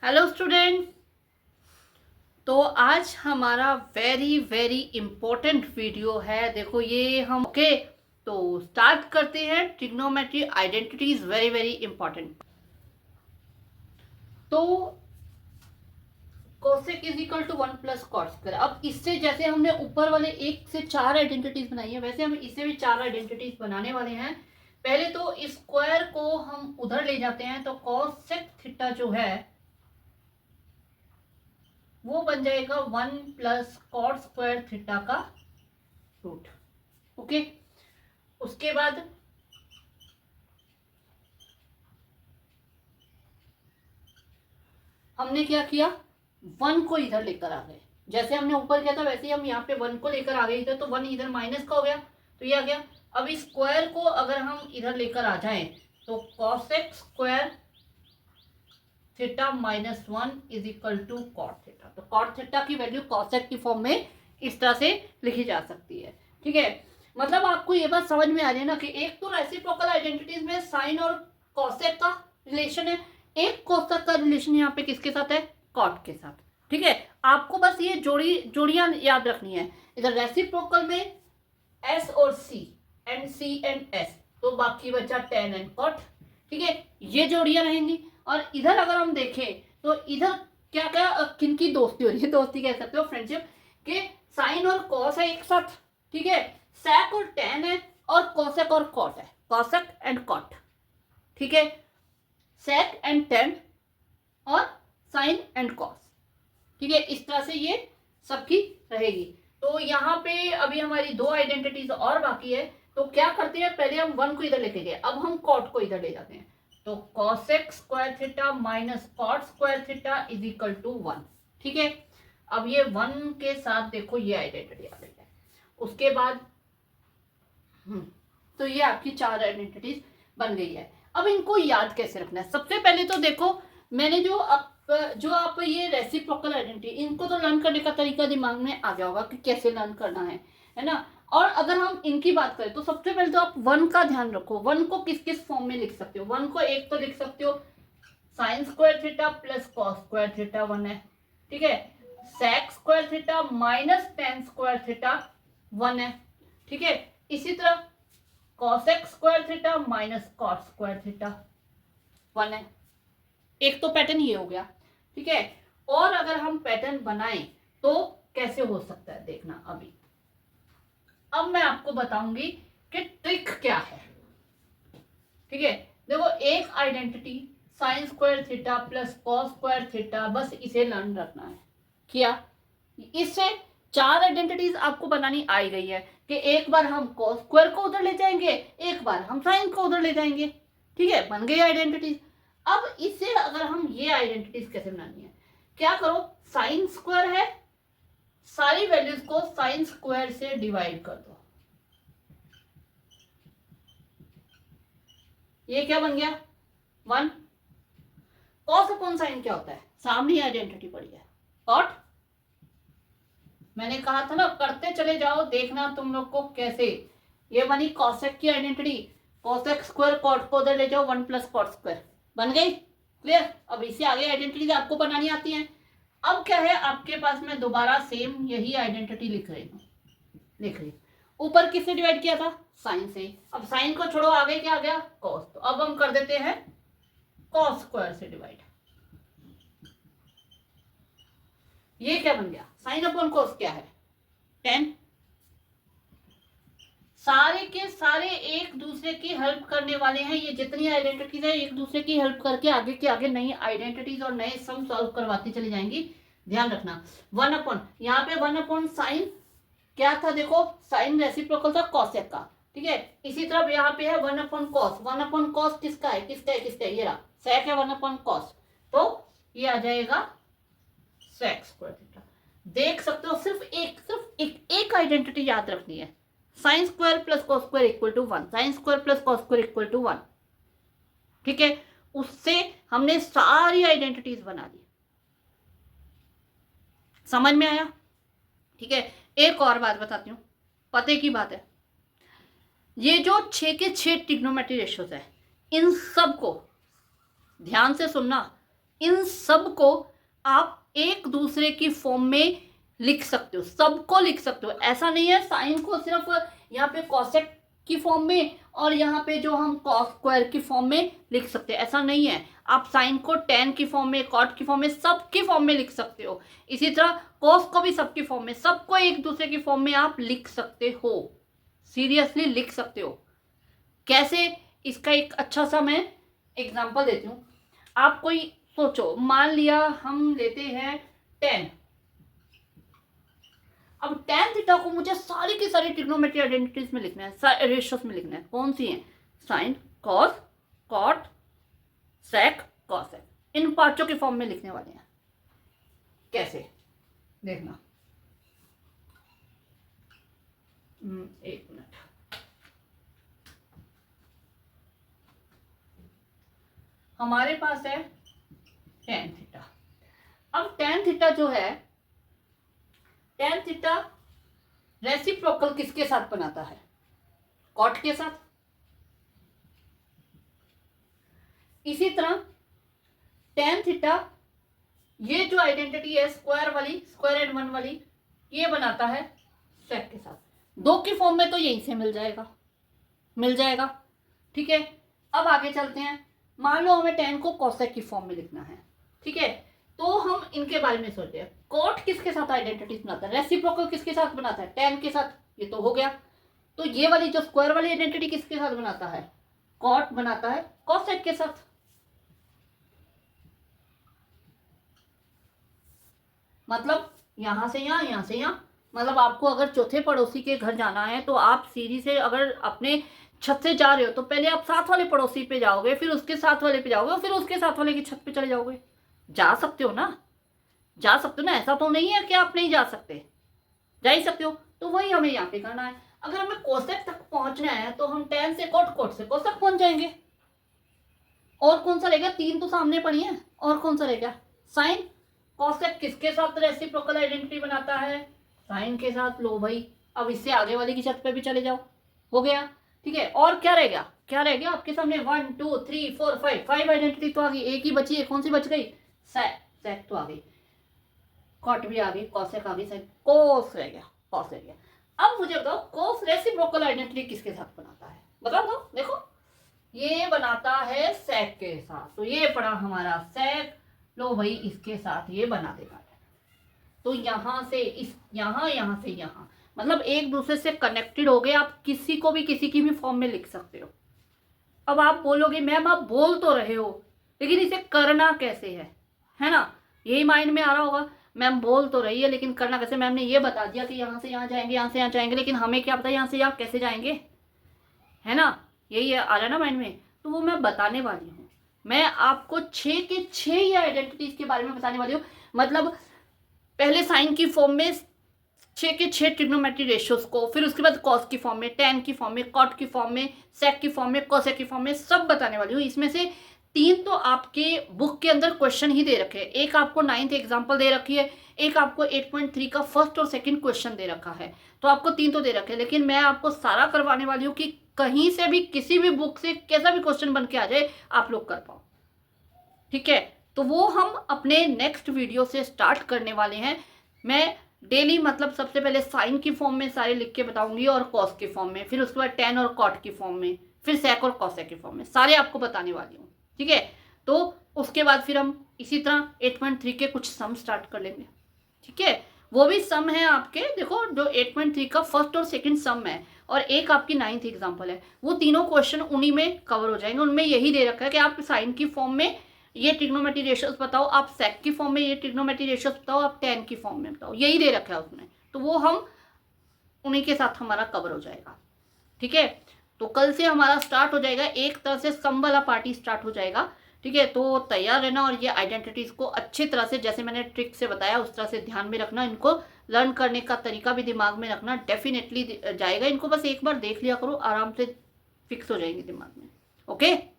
Hello student. तो आज हमारा वेरी वेरी इम्पोर्टेंट वीडियो है। देखो ये हम तो स्टार्ट करते हैं। Trigonometry identities very very important. तो cosec is equal to 1 plus cot square. अब इससे जैसे हमने ऊपर वाले 1 से 4 आइडेंटिटीज बनाई है, वैसे हम इससे भी 4 आइडेंटिटीज बनाने वाले हैं। पहले तो स्क्वायर को हम उधर ले जाते हैं, तो कोसेक थीटा जो है वो बन जाएगा 1 प्लस कॉट स्क्वायर थीटा का रूट। ओके, उसके बाद हमने क्या किया, 1 को इधर लेकर आ गए। जैसे हमने ऊपर किया था वैसे ही हम यहाँ पे 1 को लेकर आ गए इधर, तो 1 इधर माइनस का हो गया, तो ये आ गया। अब इस स्क्वायर को अगर हम इधर लेकर आ जाएं तो cosec square theta minus 1 is equal to cot theta. तो कॉट थीटा की वैल्यू कॉसेक की फॉर्म में इस तरह से लिखी जा सकती है। ठीक है, मतलब आपको ये बात समझ में आ रही है ना कि एक तो रेसिप्रोकल आइडेंटिटीज में साइन और कॉसेक का रिलेशन है, एक कॉसेक का रिलेशन यहाँ पे किसके साथ है, कॉट के साथ। ठीक है, आपको बस ये जोड़ियां याद रखनी है। इधर रेसिप्रोकल में एस और सी एंड एस, तो बाकी बचा टेन एंड कॉट। ठीक है, ये जोड़ियां रहेंगी। और इधर अगर हम देखें तो इधर क्या क्या किनकी दोस्ती हो रही है, दोस्ती कह सकते हो, फ्रेंडशिप के साइन और कॉस है एक साथ। ठीक है, सेक और टेन है, और कॉसेक और कॉट है, कॉसेक एंड कॉट। ठीक है, सेक एंड टेन और साइन एंड कॉस। ठीक है, इस तरह से ये सबकी रहेगी। तो यहाँ पे अभी हमारी 2 आइडेंटिटीज और बाकी है। तो क्या करते हैं, पहले हम 1 को इधर लेके गए, अब हम कॉट को इधर ले जाते हैं। तो cosec square theta minus cot square theta is equal to 1। ठीक है, अब ये 1 के साथ देखो ये आइडेंटिटी आ गई है। उसके बाद तो ये आपकी 4 आइडेंटिटीज बन गई है। अब इनको याद कैसे रखना है, सबसे पहले तो देखो मैंने जो आप ये रेसिप्रोकल आइडेंटिटी, इनको तो लर्न करने का तरीका दिमाग में आ गया होगा कि कैसे लर्न करना है ना। और अगर हम इनकी बात करें तो सबसे पहले तो आप 1 का ध्यान रखो। 1 को किस किस फॉर्म में लिख सकते हो, 1 को एक तो लिख सकते हो sine square theta plus cos square theta 1 है। ठीक है, sec square theta minus tan square theta 1 है। ठीक है, इसी तरह cosec square theta minus cot square theta 1 है। एक तो पैटर्न ये हो गया। ठीक है, और अगर हम पैटर्न बनाएं तो कैसे हो सकता है देखना। अभी अब मैं आपको बताऊंगी कि ट्रिक क्या है। ठीक है, देखो एक identity sign square theta plus cos square theta, बस इसे लर्न रखना है। किया, इससे 4 आइडेंटिटीज आपको बनानी आ गई है कि एक बार हम कॉस स्क्वायर को उधर ले जाएंगे, एक बार हम साइन को उधर ले जाएंगे। ठीक है, बन गई आइडेंटिटीज। अब इससे अगर हम ये आइडेंटिटीज कैसे बनानी है, क्या करो, साइन स्क्वायर है, सारी वैल्यूज को साइन स्क्वायर से डिवाइड कर दो। ये क्या बन गया, 1। कॉस अपॉन साइन क्या होता है, सामने आइडेंटिटी पड़ी है, कॉट। मैंने कहा था ना करते चले जाओ, देखना तुम लोग को कैसे। ये बनी कॉसेक की आइडेंटिटी, कॉसेक स्क्वायर कॉट को उधर ले जाओ, 1 प्लस कॉट स्क्वायर बन गई। क्लियर, अब इससे आगे आइडेंटिटी आपको बनानी आती है। अब क्या है आपके पास, मैं दोबारा सेम यही आइडेंटिटी लिख रही। ऊपर किससे डिवाइड किया था, साइन से। अब साइन को छोड़ो, आगे क्या आ गया, कॉस। तो अब हम कर देते हैं कॉस स्क्वायर से डिवाइड। ये क्या बन गया, साइन अपॉन कॉस क्या है, 10। सारे के सारे एक दूसरे की हेल्प करने वाले हैं। ये जितनी आइडेंटिटीज है एक दूसरे की हेल्प करके आगे के आगे नई आइडेंटिटीज और नए सम सॉल्व करवाती चली जाएंगी। ध्यान रखना, 1 अपॉन, यहाँ पे 1 अपॉन साइन क्या था, देखो साइन रेसिप्रोकल था कॉसेक का। ठीक है, इसी तरह यहाँ पे है 1 अपॉन कॉस। 1 अपॉन कॉस किसका है, ये रहा सेक है 1 अपॉन कॉस, तो ये आ जाएगा सेक स्क्वायर थीटा। देख सकते हो, सिर्फ एक आइडेंटिटी याद रखनी है, sine square plus cos square equal to 1, sine square plus cos square equal to 1। ठीक है, उससे हमने सारी आइडेंटिटीज बना दी। समझ में आया। ठीक है, एक और बात बताती हूँ, पते की बात है, ये जो 6 के 6 ट्रिग्नोमेट्री रेशियोज है, इन सब को ध्यान से सुनना, इन सब को आप एक दूसरे की फॉर्म में लिख सकते हो, सबको लिख सकते हो। ऐसा नहीं है साइन को सिर्फ यहाँ पे कॉसेक की फॉर्म में और यहाँ पे जो हम कॉस स्क्वायर की फॉर्म में लिख सकते हैं, ऐसा नहीं है। आप साइन को टेन की फॉर्म में, कॉट की फॉर्म में, सबकी फॉर्म में लिख सकते हो। इसी तरह कॉस को भी सबकी फॉर्म में, सबको एक दूसरे की फॉर्म में आप लिख सकते हो, सीरियसली लिख सकते हो। कैसे, इसका एक अच्छा सा मैं एग्जाम्पल देती हूँ। आप कोई सोचो, मान लिया हम लेते हैं 10। अब tan थीटा को मुझे सारी की सारी ट्रिग्नोमेट्री आइडेंटिटीज में लिखना है, रेशियोज में लिखना है। कौन सी है? साइन, कॉस, कॉट, सेक, कॉसेक, इन पांचों के फॉर्म में लिखने वाले हैं। कैसे देखना, एक मिनट। हमारे पास है tan थीटा। अब tan थीटा जो है, tan थीटा रेसिप्रोकल किसके साथ बनाता है? कॉट के साथ। इसी तरह tan थीटा, ये जो आइडेंटिटी है स्क्वायर वाली, स्क्वायर एंड 1 वाली, ये बनाता है सेक के साथ। दो की फॉर्म में तो यहीं से मिल जाएगा। ठीक है, अब आगे चलते हैं। मान लो हमें tan को कोसेक की फॉर्म में लिखना है, ठीक है, तो हम इनके बारे में सोचते हैं। कॉट किसके साथ आइडेंटिटीज बनाता है? रेसिप्रोकल किसके साथ बनाता है? tan के साथ। ये तो हो गया। तो ये वाली जो स्क्वायर वाली आइडेंटिटी किसके साथ बनाता है? कॉट बनाता है कोसेक के साथ। मतलब यहां से यहां, यहां से यहां। मतलब आपको अगर चौथे पड़ोसी के घर जाना है तो आप सीढ़ी से अगर अपने छत से जा रहे हो तो पहले आप साथ वाले पड़ोसी पे जाओगे, फिर उसके साथ वाले पे जाओगे, फिर उसके साथ वाले की छत पे चले जाओगे। जा सकते हो ना, जा सकते हो ना, ऐसा तो नहीं है कि आप नहीं जा सकते, जा ही सकते हो। तो वही हमें यहाँ पे करना है। अगर हमें कोसेक तक पहुंचना है तो हम tan से कॉट, कॉट से कोसेक पहुंच जाएंगे। और कौन सा रहेगा? 3 तो सामने पड़ी है, और कौन सा रहेगा? साइन। कोसेक किसके साथ रेसिप्रोकल आइडेंटिटी बनाता है? साइन के साथ। लो भाई, अब इससे आगे वाली की छत पे भी चले जाओ, हो गया। ठीक है, और क्या रहेगा? क्या रहेगा आपके सामने? 1 2 3 4 5 आइडेंटिटी तो आ गई। एक ही बची है, कौन सी बच गई? सेक तो आ गई, कॉट भी आ गई, कोसेक आ गई, साइन, कोस रह गया, कॉस रह गया। अब मुझे बताओ, कोस रेसिप्रोकल आइडेंटिटी किसके साथ बनाता है? बता दो। देखो, ये बनाता है सेक के साथ। तो ये पड़ा हमारा सेक। लो भाई, इसके साथ ये बना देगा। तो यहां से इस, यहां से यहां, मतलब एक दूसरे से कनेक्टेड हो गए। आप किसी को भी किसी की भी फॉर्म में लिख सकते हो। अब आप बोलोगे मैम आप बोल तो रहे हो, लेकिन इसे करना कैसे है ना? यही माइंड में आ रहा होगा, मैम बोल तो रही है लेकिन करना कैसे? मैम ने ये बता दिया कि यहाँ से यहाँ जाएंगे, यहाँ से यहाँ जाएंगे, लेकिन हमें क्या पता यहाँ से यहाँ कैसे जाएंगे, है ना? यही आ रहा है ना माइंड में। तो वो मैं बताने वाली हूँ। मैं आपको 6 के 6 ये आइडेंटिटीज के बारे में बताने वाली हूँ। मतलब पहले साइन की फॉर्म में 6 के 6 ट्रिग्नोमेट्री रेशियोज को, फिर उसके बाद कॉस की फॉर्म में, tan की फॉर्म में, कॉट की फॉर्म में, सेक की फॉर्म में, कोसेक की फॉर्म में, सब बताने वाली हूँ। इसमें से 3 तो आपके बुक के अंदर क्वेश्चन ही दे रखे हैं। एक आपको 9th एग्जाम्पल दे रखी है, एक आपको 8.3 का फर्स्ट और सेकंड क्वेश्चन दे रखा है। तो आपको 3 तो दे रखे हैं, लेकिन मैं आपको सारा करवाने वाली हूँ कि कहीं से भी किसी भी बुक से कैसा भी क्वेश्चन बन के आ जाए, आप लोग कर पाओ। ठीक है, तो वो हम अपने नेक्स्ट वीडियो से स्टार्ट करने वाले हैं। मैं डेली मतलब सबसे पहले साइन की फॉर्म में सारे लिख के बताऊंगी, और कॉस की फॉर्म में, फिर उसके बाद tan और कॉट की फॉर्म में, फिर सेक और कोसेक की फॉर्म में, सारे आपको बताने वाली हूँ। ठीक है, तो उसके बाद फिर हम इसी तरह 8.3 के कुछ सम स्टार्ट कर लेंगे। ठीक है, वो भी सम है आपके, देखो जो 8.3 का फर्स्ट और सेकंड सम है, और एक आपकी 9th एग्जाम्पल है। वो तीनों क्वेश्चन उन्हीं में कवर हो जाएंगे। उनमें यही दे रखा है कि आप साइन की फॉर्म में ये ट्रिग्नोमेट्री रेशियोज बताओ, आप सेक की फॉर्म में ये ट्रिग्नोमेट्री रेशियोज बताओ, आप tan की फॉर्म में बताओ, यही दे रखा है उसमें। तो वो हम उन्हीं के साथ हमारा कवर हो जाएगा। ठीक है, तो कल से हमारा स्टार्ट हो जाएगा, एक तरह से सम वाला पार्टी स्टार्ट हो जाएगा। ठीक है, तो तैयार रहना, और ये आइडेंटिटीज को अच्छी तरह से, जैसे मैंने ट्रिक से बताया उस तरह से ध्यान में रखना। इनको लर्न करने का तरीका भी दिमाग में रखना, डेफिनेटली जाएगा। इनको बस एक बार देख लिया करो, आराम से फिक्स हो जाएंगे दिमाग में। ओके।